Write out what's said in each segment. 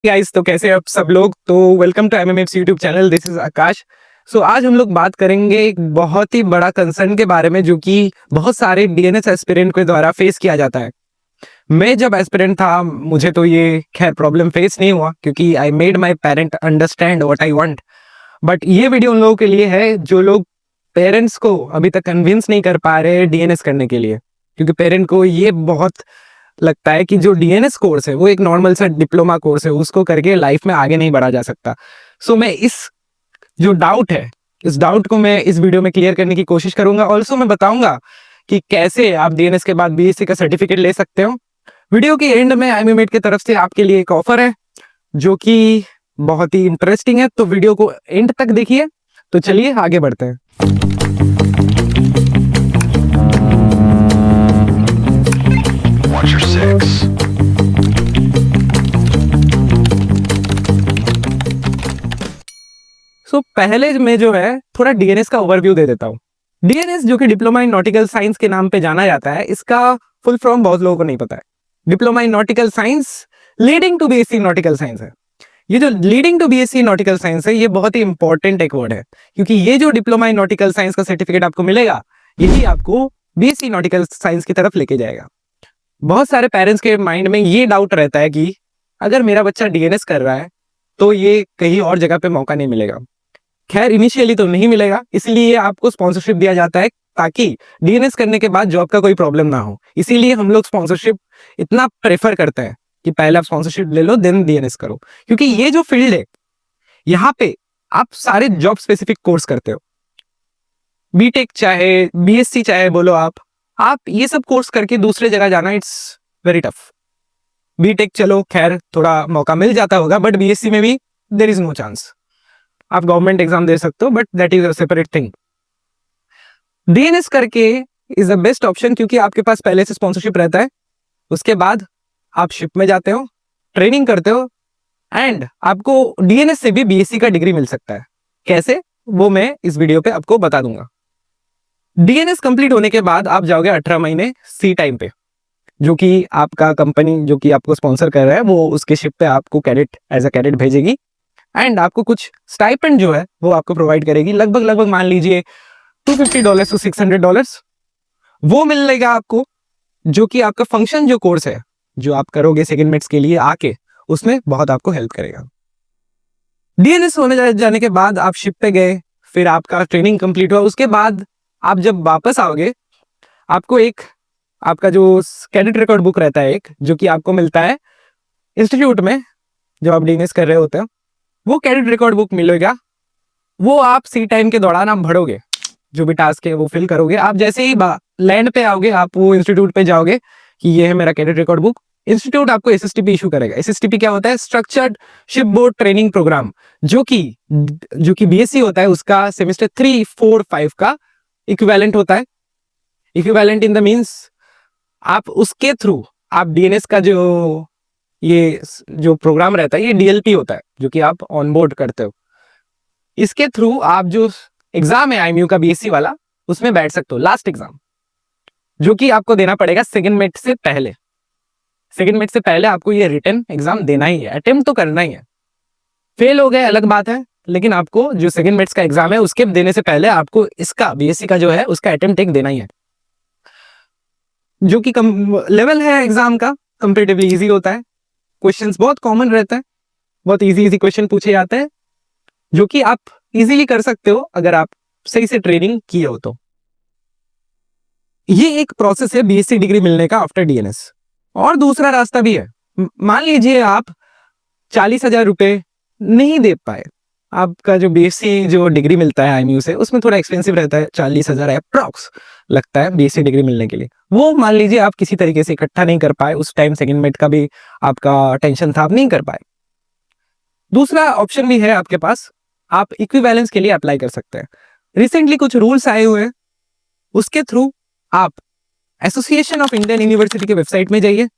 Guys, तो कैसे आप सब लोग। तो welcome to MMX YouTube channel. This is Akash. आज हम लोग बात करेंगे एक बहुत ही बड़ा कंसर्न के बारे में जो कि बहुत सारे डीएनएस एस्पिरेंट के द्वारा फेस किया जाता है। मैं जब एस्पिरेंट था मुझे तो ये खैर प्रॉब्लम फेस नहीं हुआ क्योंकि I made my parent understand what I want. But ये वीडियो उन लोगों के लिए है जो लोग पेरेंट्स को अभी तक कन्विंस नहीं कर पा रहे डीएनएस करने के लिए, क्योंकि पेरेंट को ये बहुत लगता है कि जो डीएनएस कोर्स है वो एक नॉर्मल सा डिप्लोमा कोर्स है, उसको करके लाइफ में आगे नहीं बढ़ा जा सकता। मैं इस जो डाउट है इस डाउट को मैं इस वीडियो में क्लियर करने की कोशिश करूंगा। ऑल्सो मैं बताऊंगा कि कैसे आप डीएनएस के बाद बीएससी का सर्टिफिकेट ले सकते हो। वीडियो के एंड में एमएमएट की तरफ से आपके लिए एक ऑफर है जो कि बहुत ही इंटरेस्टिंग है, तो वीडियो को एंड तक देखिए। तो चलिए आगे बढ़ते हैं। Watch your six. पहले मैं जो है थोड़ा डीएनएस का ओवरव्यू दे देता हूँ। डीएनएस जो कि डिप्लोमा इन नॉटिकल साइंस के नाम पे जाना जाता है, इसका फुल फॉर्म बहुत लोगों को नहीं पता है। Diploma in nautical science leading to BSc nautical science है। ये जो leading to BSc nautical science है, ये बहुत ही इंपॉर्टेंट एक वर्ड है, क्योंकि ये जो डिप्लोमा इन नॉटिकल साइंस का सर्टिफिकेट आपको मिलेगा, यही आपको बीएससी नॉटिकल साइंस की तरफ लेके जाएगा। बहुत सारे पेरेंट्स के माइंड में ये डाउट रहता है कि अगर मेरा बच्चा डीएनएस कर रहा है तो ये कहीं और जगह पे मौका नहीं मिलेगा। खैर, इनिशियली तो नहीं मिलेगा, इसलिए आपको स्पॉन्सरशिप दिया जाता है ताकि डीएनएस करने के बाद जॉब का कोई प्रॉब्लम ना हो। इसीलिए हम लोग स्पॉन्सरशिप इतना प्रेफर करते हैं कि पहले आप स्पॉन्सरशिप ले लो देन डीएनएस करो, क्योंकि ये जो फील्ड है यहाँ पे आप सारे जॉब स्पेसिफिक कोर्स करते हो। बीटेक चाहे बीएससी चाहे बोलो आप ये सब कोर्स करके दूसरे जगह जाना इट्स वेरी टफ। बीटेक चलो खैर थोड़ा मौका मिल जाता होगा, बट बीएससी में भी देयर इज नो चांस। आप गवर्नमेंट एग्जाम दे सकते हो, but that is a separate thing. DNS करके इज द बेस्ट ऑप्शन, क्योंकि आपके पास पहले से स्पॉन्सरशिप रहता है। उसके बाद आप शिप में जाते हो, ट्रेनिंग करते हो, एंड आपको डीएनएस से भी बीएससी का डिग्री मिल सकता है। कैसे, वो मैं इस वीडियो पे आपको बता दूंगा। डीएनएस कंप्लीट होने के बाद आप जाओगे 18 महीने सी टाइम पे, जो कि आपका कंपनी जो कि आपको स्पॉन्सर कर रहा है वो उसके शिप पे आपको कैडेट एज अ कैडेट भेजेगी, एंड आपको कुछ स्टाइपेंड जो है वो आपको प्रोवाइड करेगी। लगभग मान लीजिए $250 to $600 वो मिलेगा आपको, जो कि आपका फंक्शन जो कोर्स है जो आप करोगे सेकंड मेट्स के लिए आके, उसमें बहुत आपको हेल्प करेगा। डीएनएस होने जाने के बाद आप शिप पे गए, फिर आपका ट्रेनिंग कंप्लीट हुआ। उसके बाद आप जब वापस आओगे, आपको एक आपका जो कैडेट रिकॉर्ड बुक रहता है एक, जो कि आपको मिलता है इंस्टीट्यूट में जब आप डीएनएस कर रहे होते हैं, वो कैडेट रिकॉर्ड बुक मिलेगा। वो आप सी टाइम के दौरान आप भरोगे, जो भी टास्क है वो फिल करोगे। आप जैसे ही लैंड पे आओगे, आप वो इंस्टीट्यूट पे जाओगे कि ये है मेरा कैडेट रिकॉर्ड बुक। इंस्टीट्यूट आपको एसएसटीपी इशू करेगा। एसएसटीपी क्या होता है? Structured ship board training program, जो कि बीएससी होता है उसका सेमेस्टर 3, 4, 5 का इक्विवेलेंट होता है। इक्विवेलेंट इन द मींस आप उसके थ्रू आप डीएनएस का जो प्रोग्राम रहता है, ये डीएलपी होता है, जो कि आप ऑन बोर्ड करते हो। इसके थ्रू आप जो एग्जाम है आईएमयू का बीएससी वाला, उसमें बैठ सकते हो, लास्ट एग्जाम, जो कि आपको देना पड़ेगा सेकंड मेट से पहले। सेकंड मेट से पहले आपको ये रिटन एग्जाम देना ही है, अटेम्प्ट तो करना ही है। फेल हो गए अलग बात है, लेकिन आपको जो सेकंड मेट्स का एग्जाम है उसके देने से पहले आपको इसका बीएससी का जो है उसका अटेम्प्ट एक देना ही है, जो कि लेवल है एग्जाम का कंपैरेटिवली इजी होता है। क्वेश्चंस बहुत कॉमन रहते हैं, बहुत इजी क्वेश्चन पूछे जाते हैं, जो कि आप इजीली कर सकते हो अगर आप सही से ट्रेनिंग किए हो तो। ये एक प्रोसेस है बीएससी डिग्री मिलने का आफ्टर डीएनएस। और दूसरा रास्ता भी है। मान लीजिए आप 40,000 रुपए नहीं दे पाए, आपका जो बीएससी जो डिग्री मिलता है आईएमयू से, उसमें थोड़ा एक्सपेंसिव रहता है, 40,000 अप्रॉक्स लगता है बीएससी डिग्री मिलने के लिए। वो मान लीजिए आप किसी तरीके से इकट्ठा नहीं कर पाए, उस टाइम सेकंड मेट का भी आपका टेंशन था, आप नहीं कर पाए। दूसरा ऑप्शन भी है आपके पास, आप इक्विवेलेंस के लिए अप्लाई कर सकते हैं। रिसेंटली कुछ रूल्स आए हुए हैं, उसके थ्रू आप एसोसिएशन ऑफ इंडियन यूनिवर्सिटी के वेबसाइट में जाइए,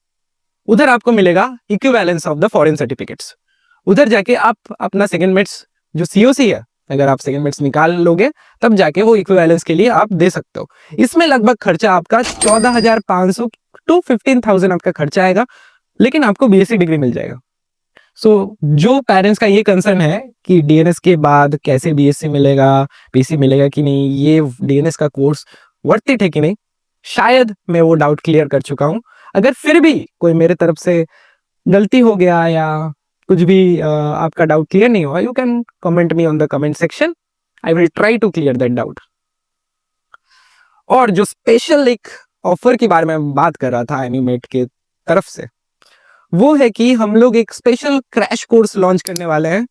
उधर आपको मिलेगा equivalence of the foreign certificates. उधर जाके आप अपना सेकंड मेट्स जो सीओसी है, अगर आप सेकंड मेट्स निकाल लोगे तब जाके वो इक्विवेलेंस के लिए आप दे सकते हो। इसमें लगभग खर्चा आपका 14,500 to 15,000 आपका खर्चा आएगा, लेकिन आपको बीएससी डिग्री मिल जाएगा। जो पेरेंट्स का ये कंसर्न है कि डीएनएस के बाद कैसे बीएससी मिलेगा, पीसी मिलेगा कि नहीं, ये डीएनएस का कोर्स वर्थ इट है कि नहीं, शायद मैं वो डाउट क्लियर कर चुका हूँ। अगर फिर भी कोई मेरे तरफ से गलती हो गया या कुछ भी आपका डाउट क्लियर नहीं हुआ, you can comment me on the comment section, I will try to clear that doubt. और जो स्पेशल एक ऑफर के बारे में बात कर रहा था एनिमेट के तरफ से, वो है कि हम लोग एक स्पेशल क्रैश कोर्स लॉन्च करने वाले हैं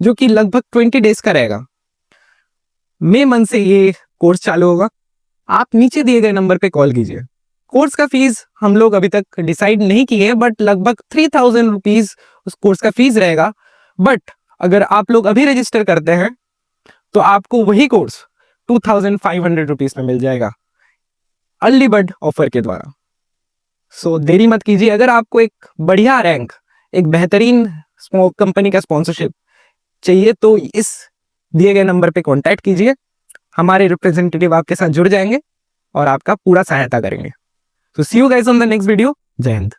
जो कि लगभग 20 डेज का रहेगा। मई मंथ से ये कोर्स चालू होगा। आप नीचे दिए गए नंबर पे कॉल कीजिए। कोर्स का फीस हम लोग अभी तक डिसाइड नहीं किए, बट लगभग 3000 रुपीज उस कोर्स का फीस रहेगा। बट अगर आप लोग अभी रजिस्टर करते हैं तो आपको वही कोर्स 2500 रुपीज में मिल जाएगा अर्ली बर्ड ऑफर के द्वारा। सो देरी मत कीजिए। अगर आपको एक बढ़िया रैंक, एक बेहतरीन कंपनी का स्पॉन्सरशिप चाहिए तो इस दिए गए नंबर पे कांटेक्ट कीजिए। हमारे रिप्रेजेंटेटिव आपके साथ जुड़ जाएंगे और आपका पूरा सहायता करेंगे। So see you guys on the next video. Jai Hind.